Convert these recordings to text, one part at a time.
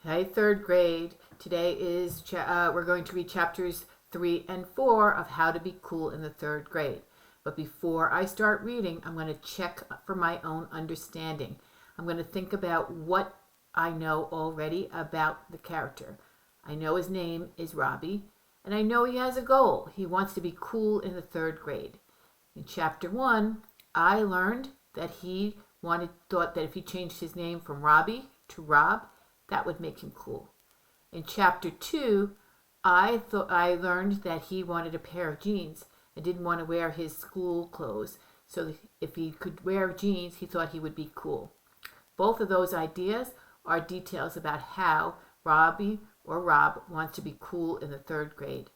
Hey, third grade. Today is we're going to read chapters 3 and 4 of How to Be Cool in the Third Grade. But before I start reading, I'm going to check for my own understanding. I'm going to think about what I know already about the character. I know his name is Robbie, and I know he has a goal. He wants to be cool in the third grade. In chapter 1, I learned that he thought that if he changed his name from Robbie to Rob, that would make him cool. In chapter 2, I learned that he wanted a pair of jeans and didn't want to wear his school clothes. So if he could wear jeans, he thought he would be cool. Both of those ideas are details about how Robbie or Rob wants to be cool in the third grade.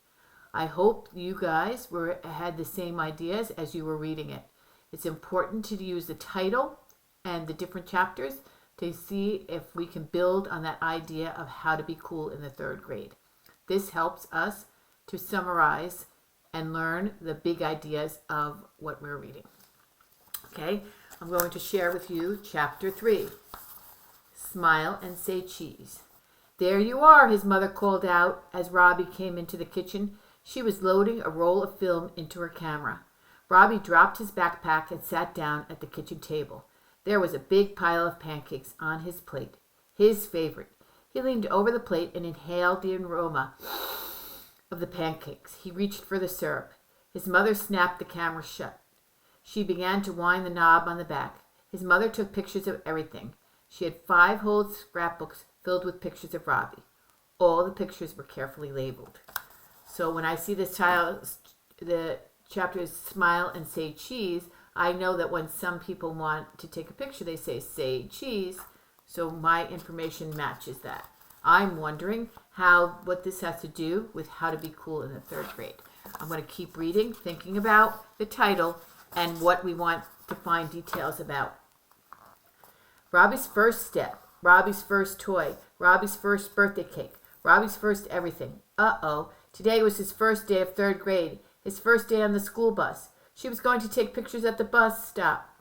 I hope you guys had the same ideas as you were reading it. It's important to use the title and the different chapters to see if we can build on that idea of how to be cool in the third grade. This helps us to summarize and learn the big ideas of what we're reading. Okay, I'm going to share with you chapter 3. Smile and say cheese. There you are, his mother called out as Robbie came into the kitchen. She was loading a roll of film into her camera. Robbie dropped his backpack and sat down at the kitchen table. There was a big pile of pancakes on his plate, his favorite. He leaned over the plate and inhaled the aroma of the pancakes. He reached for the syrup. His mother snapped the camera shut. She began to wind the knob on the back. His mother took pictures of everything. She had 5 whole scrapbooks filled with pictures of Robbie. All the pictures were carefully labeled. So when I see this title, the chapter is Smile and Say Cheese, I know that when some people want to take a picture, they say cheese. So my information matches that. I'm wondering what this has to do with how to be cool in the third grade. I'm going to keep reading, thinking about the title and what we want to find details about. Robbie's first step, Robbie's first toy, Robbie's first birthday cake, Robbie's first everything. Today was his first day of third grade, his first day on the school bus. She was going to take pictures at the bus stop.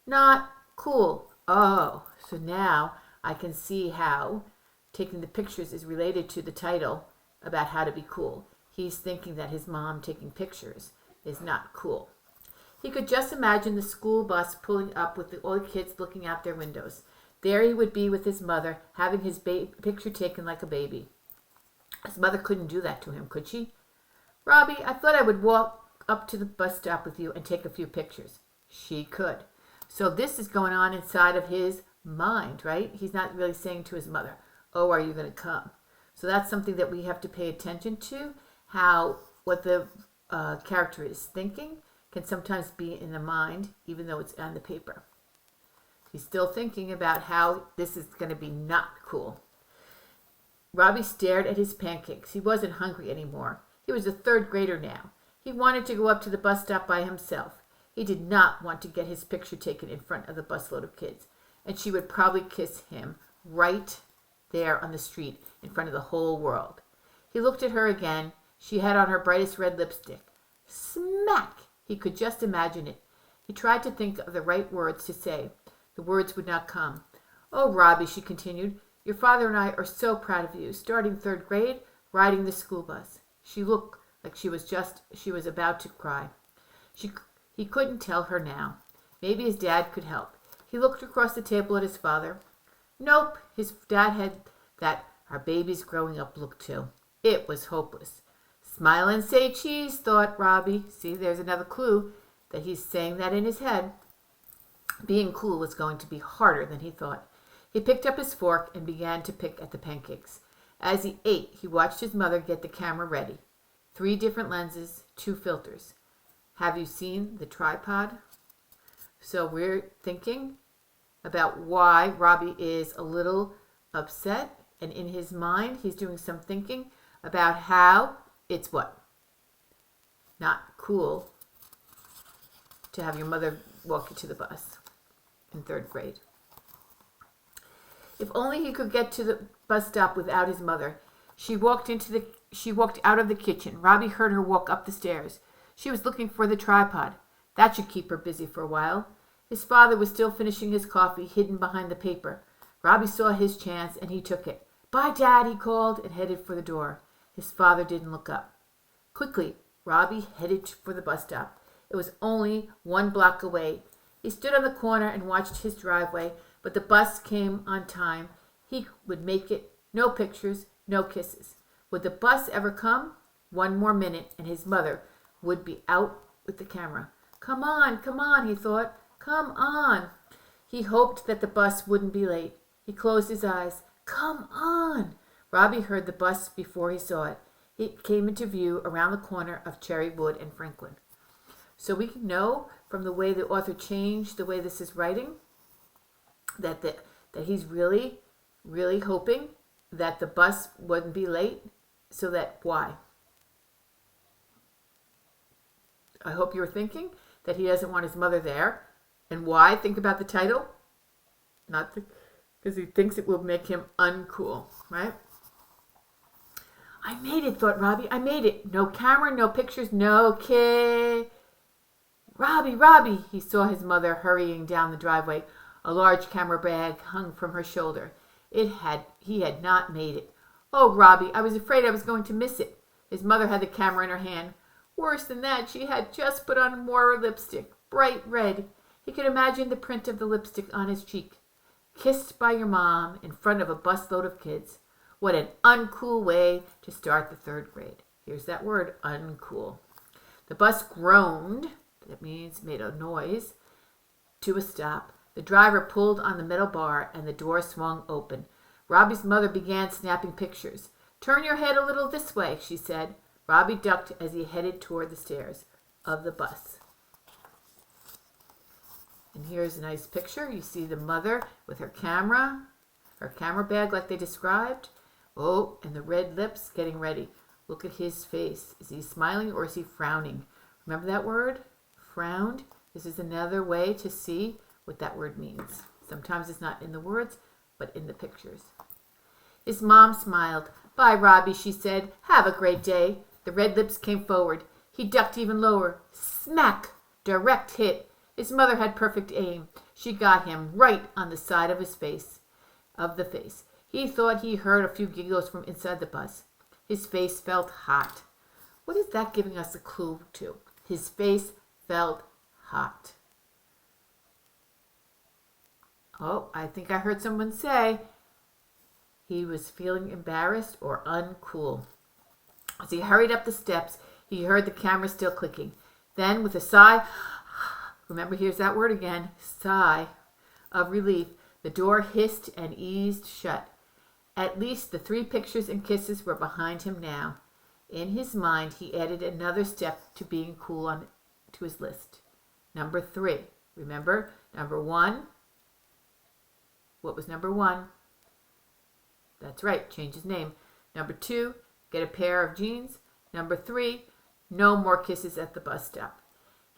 Not cool. Oh, so now I can see how taking the pictures is related to the title about how to be cool. He's thinking that his mom taking pictures is not cool. He could just imagine the school bus pulling up with all the kids looking out their windows. There he would be with his mother, having his picture taken like a baby. His mother couldn't do that to him, could she? Robbie, I thought I would walk up to the bus stop with you and take a few pictures. She could. So this is going on inside of his mind, right? He's not really saying to his mother, oh, are you going to come? So that's something that we have to pay attention to, what the character is thinking can sometimes be in the mind, even though it's on the paper. He's still thinking about how this is going to be not cool. Robbie stared at his pancakes. He wasn't hungry anymore. He was a third grader now. He wanted to go up to the bus stop by himself. He did not want to get his picture taken in front of the busload of kids, and she would probably kiss him right there on the street in front of the whole world. He looked at her again. She had on her brightest red lipstick. Smack! He could just imagine it. He tried to think of the right words to say. The words would not come. Oh, Robbie, she continued, your father and I are so proud of you, starting third grade, riding the school bus. She looked like she was about to cry. He couldn't tell her now. Maybe his dad could help. He looked across the table at his father. Nope, his dad had that our baby's growing up look too. It was hopeless. Smile and say cheese, thought Robbie. See, there's another clue that he's saying that in his head. Being cool was going to be harder than he thought. He picked up his fork and began to pick at the pancakes. As he ate, he watched his mother get the camera ready. 3 different lenses, 2 filters. Have you seen the tripod? So we're thinking about why Robbie is a little upset, and in his mind he's doing some thinking about how it's what? Not cool to have your mother walk you to the bus in third grade. If only he could get to the bus stop without his mother. She walked out of the kitchen. Robbie heard her walk up the stairs. She was looking for the tripod. That should keep her busy for a while. His father was still finishing his coffee, hidden behind the paper. Robbie saw his chance, and he took it. "Bye, Dad," he called and headed for the door. His father didn't look up. Quickly, Robbie headed for the bus stop. It was only 1 block away. He stood on the corner and watched his driveway, but the bus came on time. He would make it. No pictures, no kisses. Would the bus ever come? 1 more minute and his mother would be out with the camera. Come on, he thought. Come on. He hoped that the bus wouldn't be late. He closed his eyes. Come on. Robbie heard the bus before he saw it. It came into view around the corner of Cherrywood and Franklin. So we can know from the way the author changed the way this is writing that he's really, really hoping that the bus wouldn't be late. So that why? I hope you were thinking that he doesn't want his mother there. And why? Think about the title. Not because he thinks it will make him uncool, right? I made it, thought Robbie. I made it. No camera, no pictures, no kid. Robbie, he saw his mother hurrying down the driveway. A large camera bag hung from her shoulder. He had not made it. Oh, Robbie, I was afraid I was going to miss it. His mother had the camera in her hand. Worse than that, she had just put on more lipstick, bright red. He could imagine the print of the lipstick on his cheek. Kissed by your mom in front of a busload of kids. What an uncool way to start the 3rd grade. Here's that word, uncool. The bus groaned, that means made a noise, to a stop. The driver pulled on the metal bar and the door swung open. Robbie's mother began snapping pictures. Turn your head a little this way, she said. Robbie ducked as he headed toward the stairs of the bus. And here's a nice picture. You see the mother with her camera bag like they described. Oh, and the red lips getting ready. Look at his face. Is he smiling or is he frowning? Remember that word? Frowned. This is another way to see what that word means. Sometimes it's not in the words, but in the pictures. His mom smiled. Bye, Robbie, she said. Have a great day. The red lips came forward. He ducked even lower. Smack! Direct hit. His mother had perfect aim. She got him right on the side of his face. He thought he heard a few giggles from inside the bus. His face felt hot. What is that giving us a clue to? His face felt hot. Oh, I think I heard someone say he was feeling embarrassed or uncool. As he hurried up the steps, he heard the camera still clicking. Then, with a sigh, remember, here's that word again, sigh of relief, the door hissed and eased shut. At least the 3 pictures and kisses were behind him now. In his mind, he added another step to being cool to his list. Number 3. Remember, number 1. What was number 1? That's right, change his name. Number 2, get a pair of jeans. Number 3, no more kisses at the bus stop.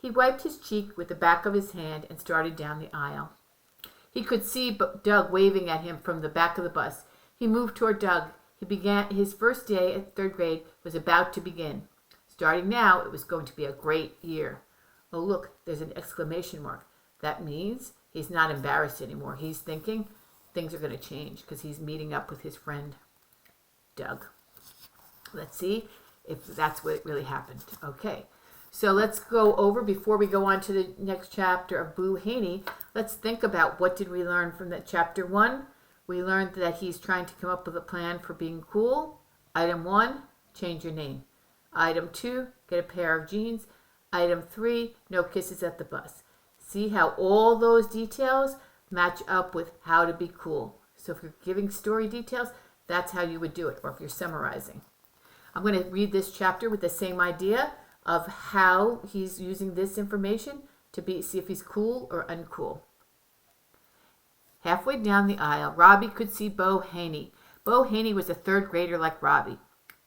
He wiped his cheek with the back of his hand and started down the aisle. He could see Doug waving at him from the back of the bus. He moved toward Doug. His first day at 3rd grade was about to begin. Starting now, it was going to be a great year. Oh, look, there's an exclamation mark. That means he's not embarrassed anymore. He's thinking things are going to change because he's meeting up with his friend, Doug. Let's see if that's what really happened. Okay, so let's go over, before we go on to the next chapter of Boo Haney, let's think about what did we learn from that chapter 1. We learned that he's trying to come up with a plan for being cool. Item 1, change your name. Item 2, get a pair of jeans. Item 3, no kisses at the bus. See how all those details match up with how to be cool. So if you're giving story details, that's how you would do it, or if you're summarizing. I'm going to read this chapter with the same idea of how he's using this information to see if he's cool or uncool. Halfway down the aisle, Robbie could see Bo Haney. Bo Haney was a 3rd grader like Robbie.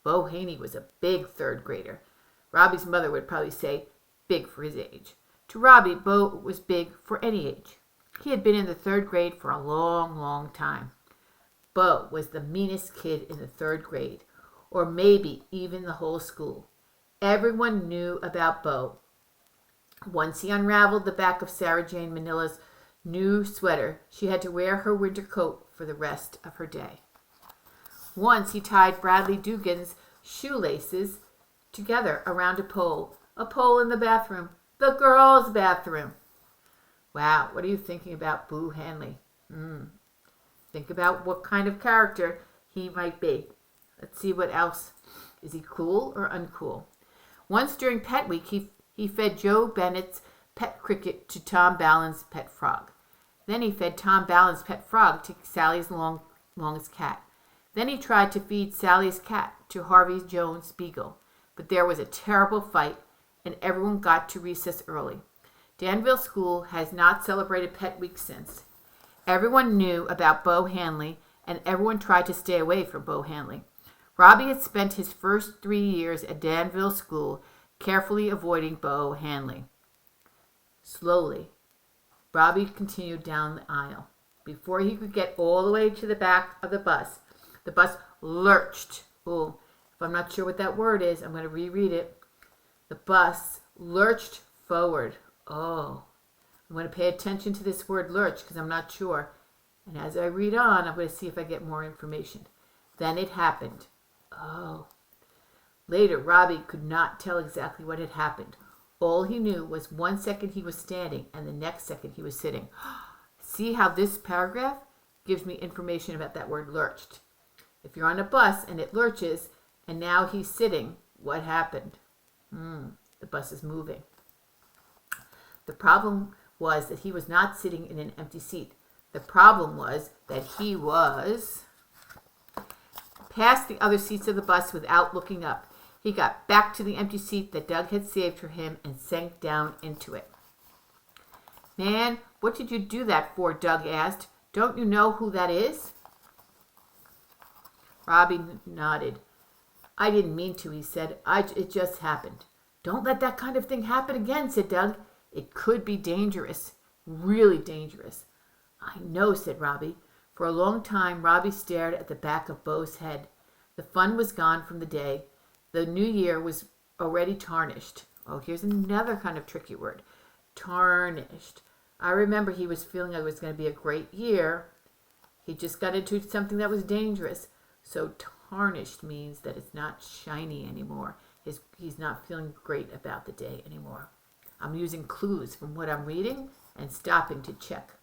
Bo Haney was a big 3rd grader. Robbie's mother would probably say big for his age. To Robbie, Bo was big for any age. He had been in the 3rd grade for a long, long time. Bo was the meanest kid in the 3rd grade, or maybe even the whole school. Everyone knew about Bo. Once he unraveled the back of Sarah Jane Manila's new sweater, she had to wear her winter coat for the rest of her day. Once he tied Bradley Dugan's shoelaces together around a pole in the bathroom, the girls' bathroom. Wow, what are you thinking about Boo Hanley? Think about what kind of character he might be. Let's see what else. Is he cool or uncool? Once during Pet Week, he fed Joe Bennett's pet cricket to Tom Ballin's pet frog. Then he fed Tom Ballin's pet frog to Sally's longest cat. Then he tried to feed Sally's cat to Harvey Jones' beagle. But there was a terrible fight, and everyone got to recess early. Danville School has not celebrated Pet Week since. Everyone knew about Bo Hanley, and everyone tried to stay away from Bo Hanley. Robbie had spent his first 3 years at Danville School carefully avoiding Bo Hanley. Slowly, Robbie continued down the aisle. Before he could get all the way to the back of the bus lurched. Oh, if I'm not sure what that word is, I'm going to reread it. The bus lurched forward. Oh, I'm going to pay attention to this word lurch because I'm not sure. And as I read on, I'm going to see if I get more information. Then it happened. Oh. Later, Robbie could not tell exactly what had happened. All he knew was 1 second he was standing and the next second he was sitting. See how this paragraph gives me information about that word lurched. If you're on a bus and it lurches and now he's sitting, what happened? The bus is moving. The problem was that he was not sitting in an empty seat. The problem was that he was past the other seats of the bus without looking up. He got back to the empty seat that Doug had saved for him and sank down into it. Man, what did you do that for? Doug asked. Don't you know who that is? Robbie nodded. I didn't mean to, he said. It just happened. Don't let that kind of thing happen again, said Doug. It could be dangerous. Really dangerous. I know, said Robbie. For a long time, Robbie stared at the back of Bo's head. The fun was gone from the day. The new year was already tarnished. Oh, here's another kind of tricky word. Tarnished. I remember he was feeling it was going to be a great year. He just got into something that was dangerous. So tarnished means that it's not shiny anymore. He's not feeling great about the day anymore. I'm using clues from what I'm reading and stopping to check.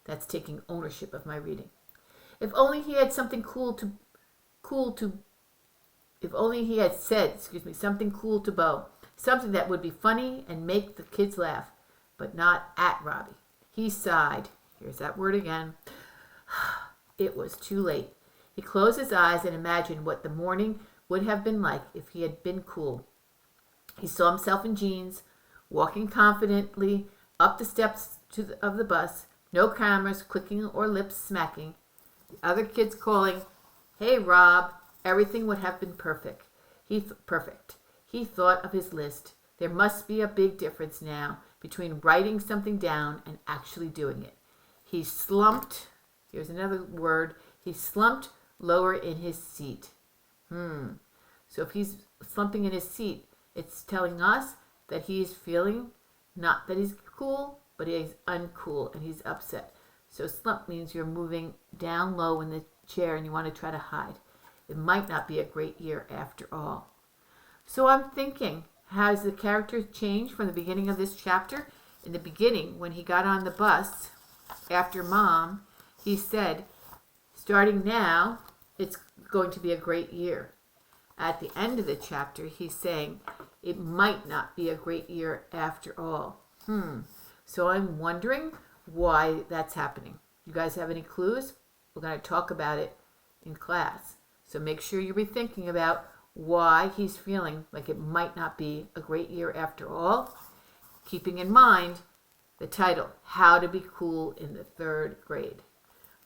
That's taking ownership of my reading. If only he had something if only he had said, something cool to Bo, something that would be funny and make the kids laugh, but not at Robbie. He sighed. Here's that word again. It was too late. He closed his eyes and imagined what the morning would have been like if he had been cool. He saw himself in jeans, walking confidently up the steps of the bus, no cameras clicking or lips smacking, the other kids calling, "Hey, Rob." Everything would have been perfect. He thought of his list. There must be a big difference now between writing something down and actually doing it. He slumped. Here's another word. He slumped lower in his seat. So if he's slumping in his seat, it's telling us that he's feeling not that he's cool, but he's uncool and he's upset. So slump means you're moving down low in the chair and you want to try to hide. It might not be a great year after all. So I'm thinking, has the character changed from the beginning of this chapter? In the beginning, when he got on the bus after Mom, he said, starting now, it's going to be a great year. At the end of the chapter, he's saying, it might not be a great year after all. So I'm wondering why that's happening. You guys have any clues? We're going to talk about it in class. So make sure you be thinking about why he's feeling like it might not be a great year after all, keeping in mind the title, How to Be Cool in the Third Grade.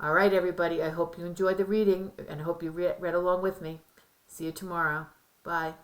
All right, everybody, I hope you enjoyed the reading and I hope you read along with me. See you tomorrow. Bye.